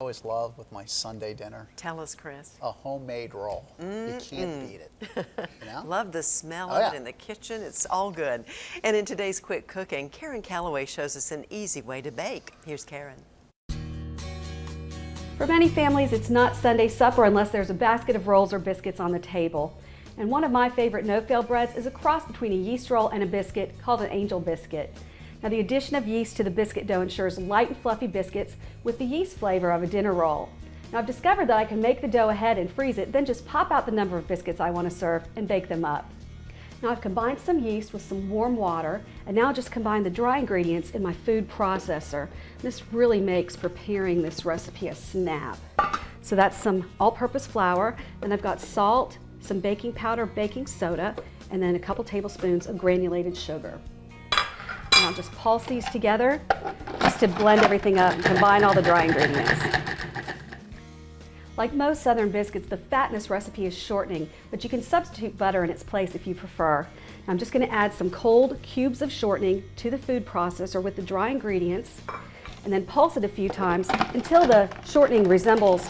I always love with my Sunday dinner, Tell us, Chris. a homemade roll. You can't beat it. You know? Love the smell Oh of yeah. it in the kitchen. It's all good. And in today's Quick Cooking, Karin Calloway shows us an easy way to bake. Here's Karin. For many families, it's not Sunday supper unless there's a basket of rolls or biscuits on the table. And one of my favorite no-fail breads is a cross between a yeast roll and a biscuit called an angel biscuit. Now, the addition of yeast to the biscuit dough ensures light and fluffy biscuits with the yeast flavor of a dinner roll. Now, I've discovered that I can make the dough ahead and freeze it, then just pop out the number of biscuits I want to serve and bake them up. Now, I've combined some yeast with some warm water, and now I'll just combine the dry ingredients in my food processor. This really makes preparing this recipe a snap. So that's some all-purpose flour, and I've got salt, some baking powder, baking soda, and then a couple tablespoons of granulated sugar. And I'll just pulse these together just to blend everything up and combine all the dry ingredients. Like most Southern biscuits, the fat in this recipe is shortening, but you can substitute butter in its place if you prefer. I'm just going to add some cold cubes of shortening to the food processor with the dry ingredients, and then pulse it a few times until the shortening resembles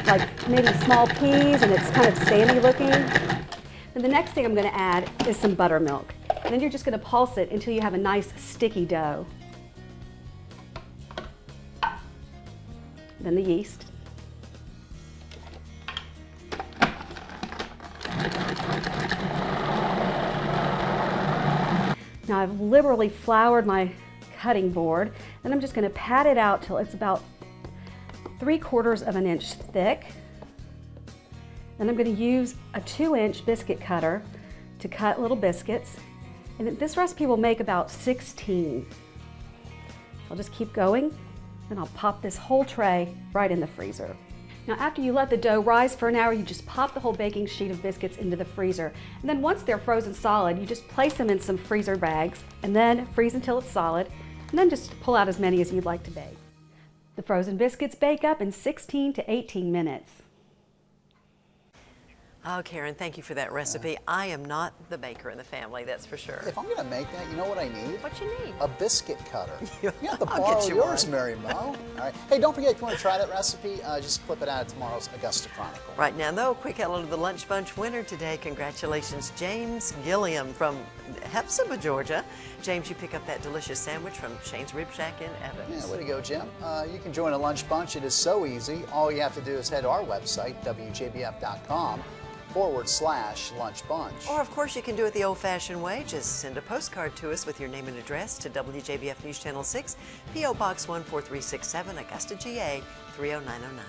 like maybe small peas and it's kind of sandy looking. And the next thing I'm going to add is some buttermilk. And then you're just going to pulse it until you have a nice sticky dough. Then the yeast. Now I've liberally floured my cutting board, and I'm just going to pat it out till it's about 3/4 of an inch thick. Then I'm going to use a 2-inch biscuit cutter to cut little biscuits. And this recipe will make about 16. I'll just keep going, and I'll pop this whole tray right in the freezer. Now, after you let the dough rise for an hour, you just pop the whole baking sheet of biscuits into the freezer. And then once they're frozen solid, you just place them in some freezer bags and then freeze until it's solid, and then just pull out as many as you'd like to bake. The frozen biscuits bake up in 16 to 18 minutes. Oh, Karin, thank you for that recipe. I am not the baker in the family, that's for sure. If I'm going to make that, you know what I need? What you need? A biscuit cutter. You have to I'll borrow get you yours, one. Mary Mo. All right. Hey, don't forget, if you want to try that recipe, just clip it out of tomorrow's Augusta Chronicle. Right now, though, quick hello to the Lunch Bunch winner today. Congratulations, James Gilliam from Hepzibah, Georgia. James, you pick up that delicious sandwich from Shane's Rib Shack in Evans. Yeah, way to go, Jim. You can join a Lunch Bunch. It is so easy. All you have to do is head to our website, wjbf.com/Lunch Bunch. Or, of course, you can do it the old-fashioned way. Just send a postcard to us with your name and address to WJBF News Channel 6, P.O. Box 14367, Augusta, GA 30909.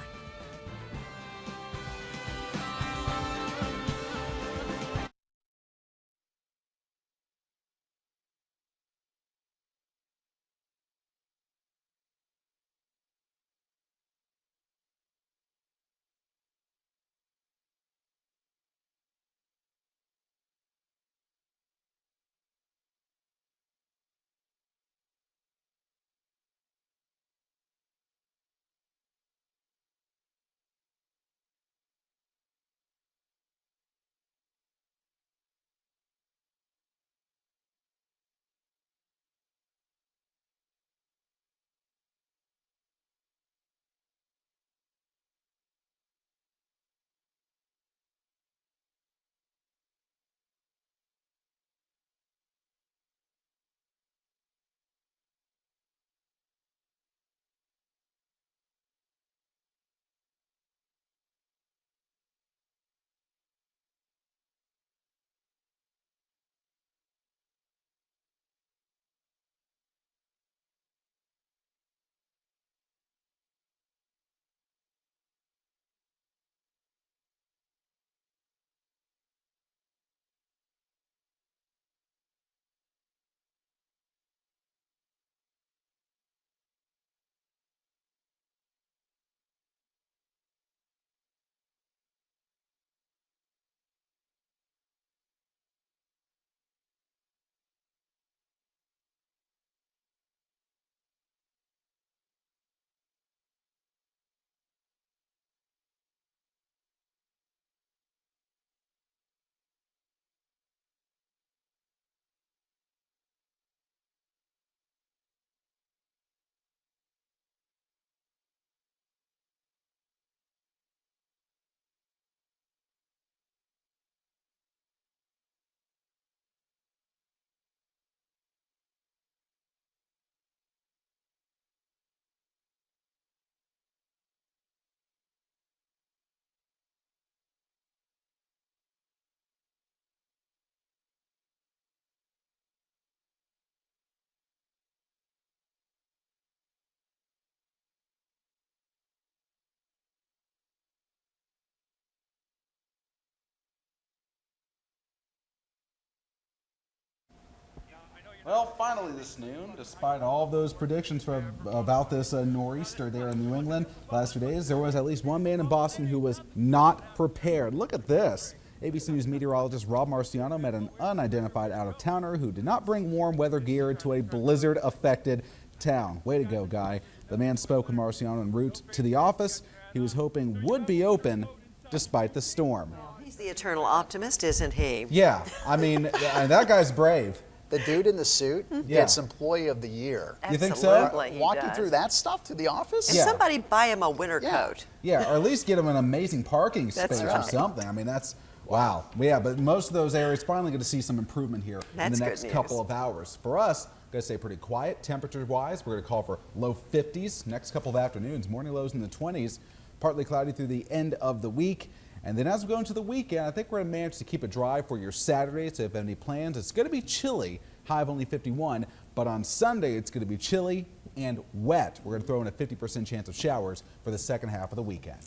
Well, finally this noon, despite all of those predictions about this nor'easter there in New England last 2 days, there was at least one man in Boston who was not prepared. Look at this. ABC News meteorologist Rob Marciano met an unidentified out-of-towner who did not bring warm weather gear to a blizzard-affected town. Way to go, guy. The man spoke with Marciano en route to the office he was hoping would be open despite the storm. He's the eternal optimist, isn't he? Yeah, I mean, that guy's brave. The dude in the suit gets Employee of the Year. You think so? Absolutely, he Walking does. through that stuff to the office? And Yeah. somebody buy him a winter coat. Yeah, or at least get him an amazing parking That's space or right. something. I mean, that's, wow. Yeah, but most of those areas finally going to see some improvement here in That's the good next news. couple of hours. For us, going to stay pretty quiet temperature-wise. We're going to call for low 50s next couple of afternoons. Morning lows in the 20s. Partly cloudy through the end of the week. And then as we go into the weekend, I think we're going to manage to keep it dry for your Saturday. So if you have any plans, it's going to be chilly, high of only 51. But on Sunday, it's going to be chilly and wet. We're going to throw in a 50% chance of showers for the second half of the weekend.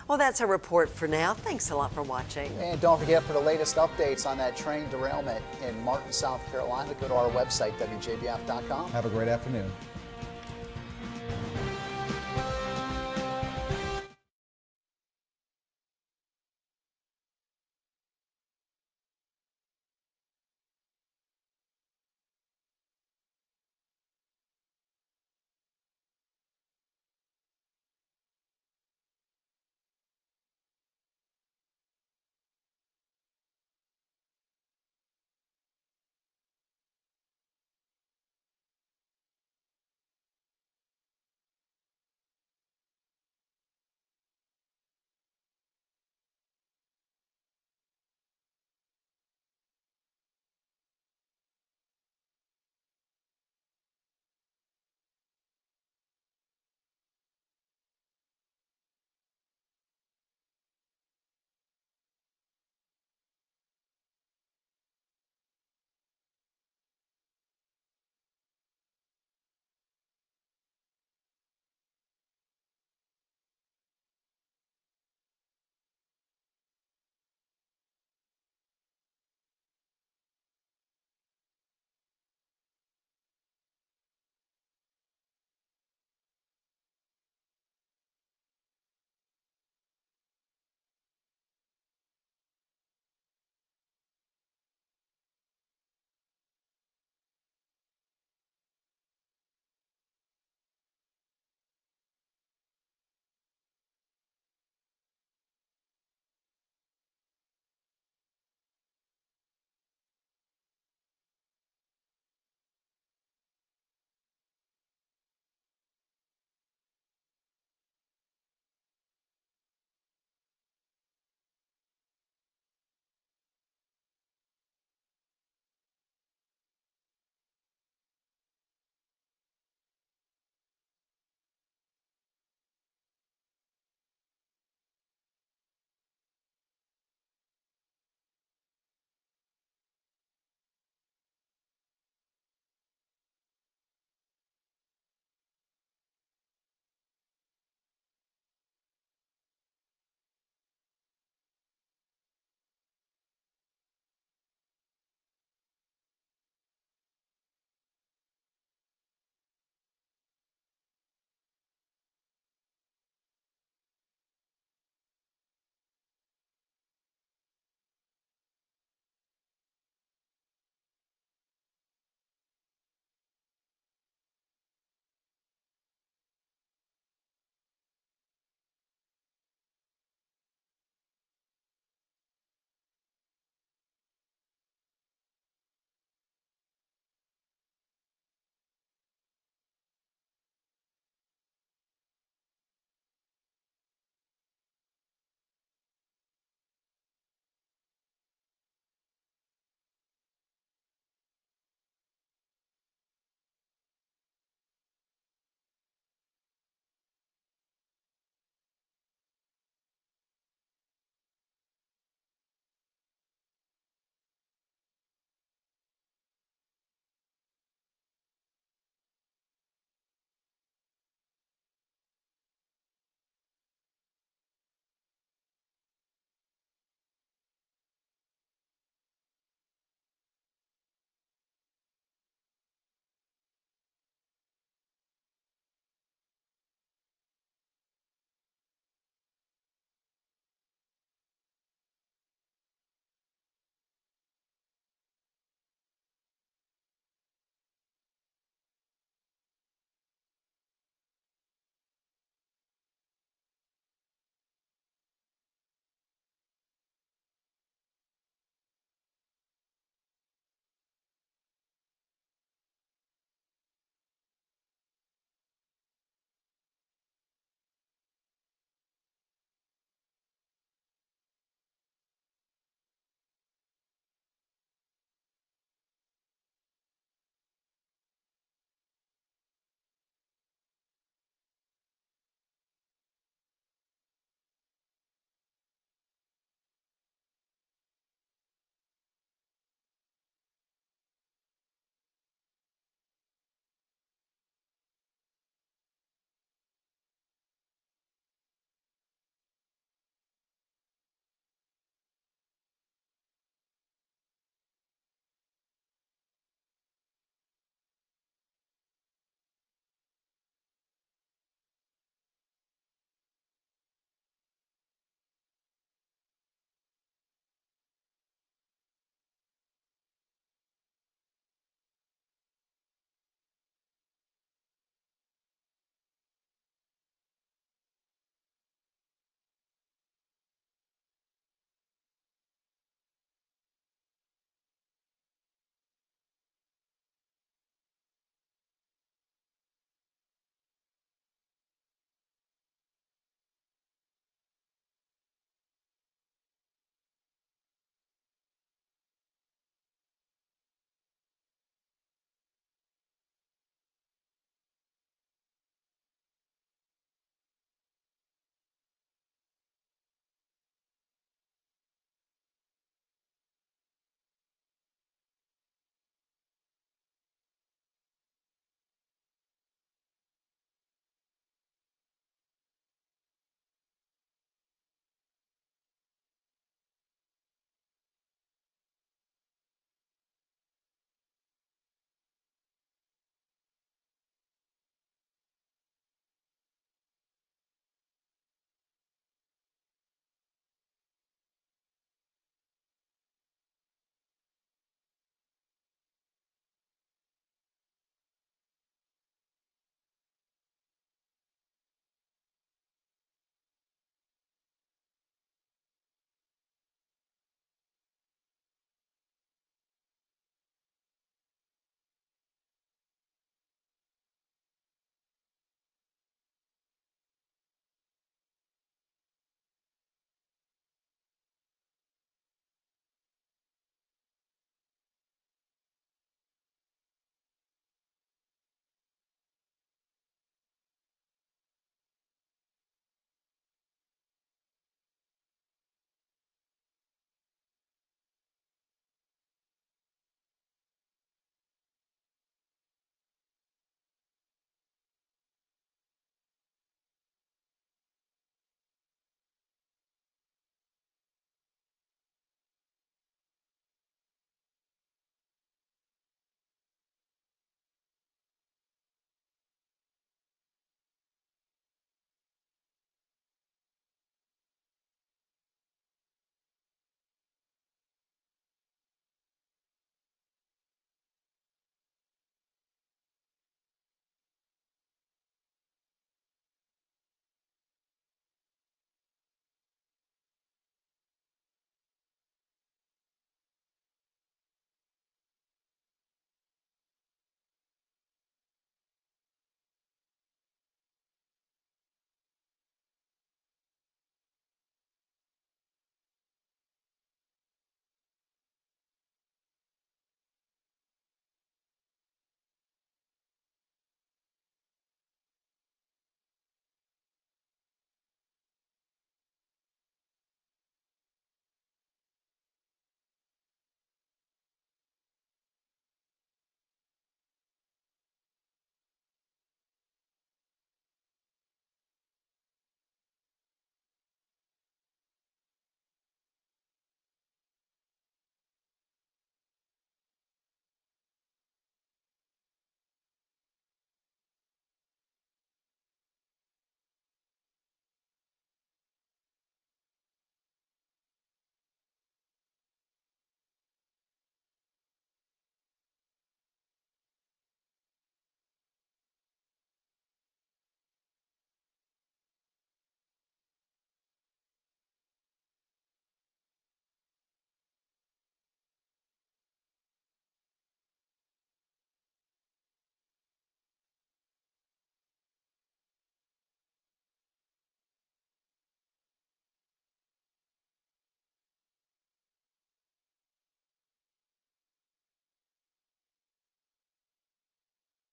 Well, that's our report for now. Thanks a lot for watching. And don't forget, for the latest updates on that train derailment in Martin, South Carolina, go to our website, WJBF.com. Have a great afternoon.